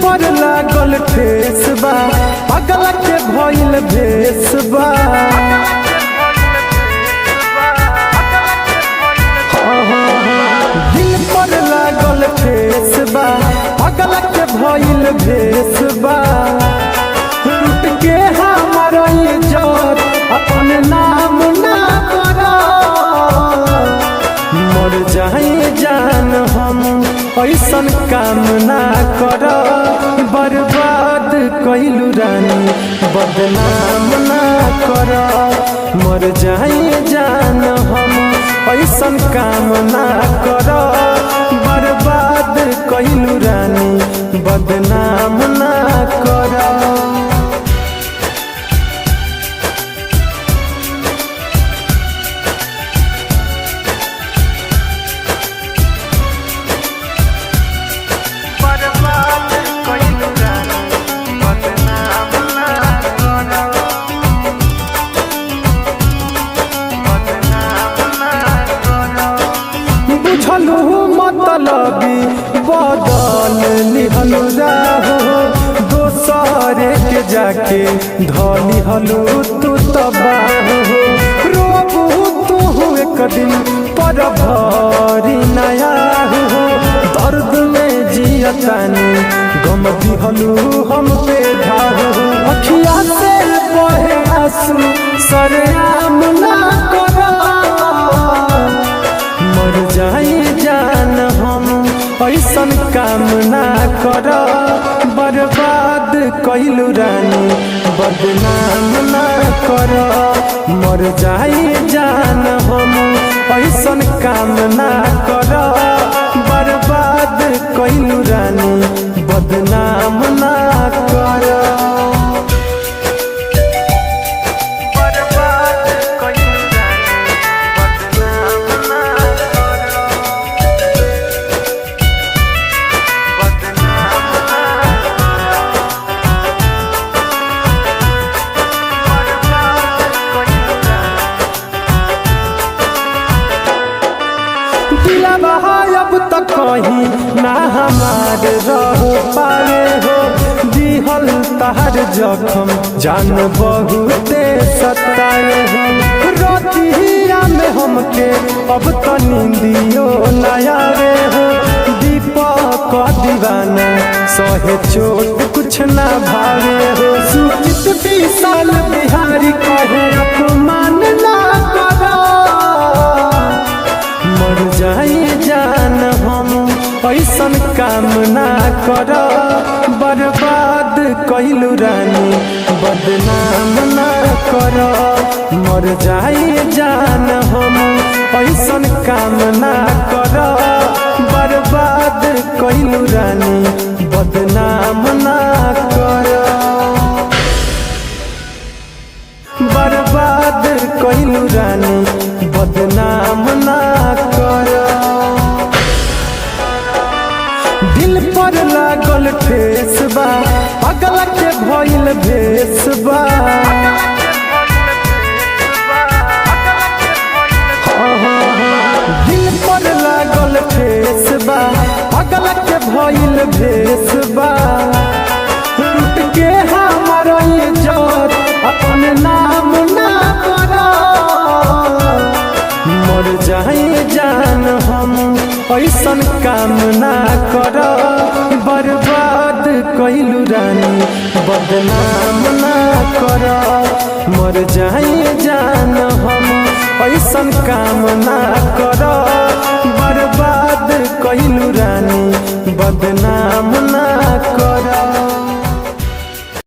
पर लागल ठेस बा पागल के भइल भेस बा। दिल पर लागल ठेस बा पागल के भइल भेस बा। लूट के हमारा इज्जत अपन नाम ना करा मर जाए जान हम ऐसन काम ना कर। बर्बाद कैलू रानी बदनाम ना कर मर जाए जान हम ऐसन काम ना कर। बर्बाद कैलू रानी बदनाम ना कर। मतलबी बदल लिहलु राहो दोसरे के जाके धली हलु तू तबाह हो। रोबू तू एक दिन पर भरी नया हो। दर्द में जियतानी गम दिहलु हम पे ढाहो। अखिया से बहे आंसू सरेआम ना करा मर जाए जान हम ऐसन काम ना कर। बर्बाद कैलू रानी बदनाम ना कर मर जाए जान हम ऐसन काम ना कर। बर्बाद कैलू रानी बदनाम ना कर। अब तक कहीं ना हमार रह पाए हो। दिहल तहर जखम जान बहुते सताए हो। रतिया में हमके अब तो नींदियो नया रे हो। दीपक दीवाना सहे चोट कुछ ना भावे हो। सुचित विशाल बिहारी कहे अपमान ना करो मर जाए जान हम ऐसन काम ना कर। बर्बाद कैलू रानी बदनाम ना कर मर जाए जान हम ऐसन काम ना कर। बर्बाद कैलू रानी बदनाम ना कर। बर्बाद कैलू रानी बदनाम ना कर। दिल पर लागल ठेस बा पागल के भइल भेस बा। दिल पर लागल ठेस बा पागल के भइल भेस बा। लूट के हमारा इज्जत अपन नाम ना कर मर जाए जान हम ऐसन काम ना कर। बर्बाद कैलू रानी बदनाम ना कर मर जाए जान हम ऐसन काम ना कर। बर्बाद कैलू रानी बदनाम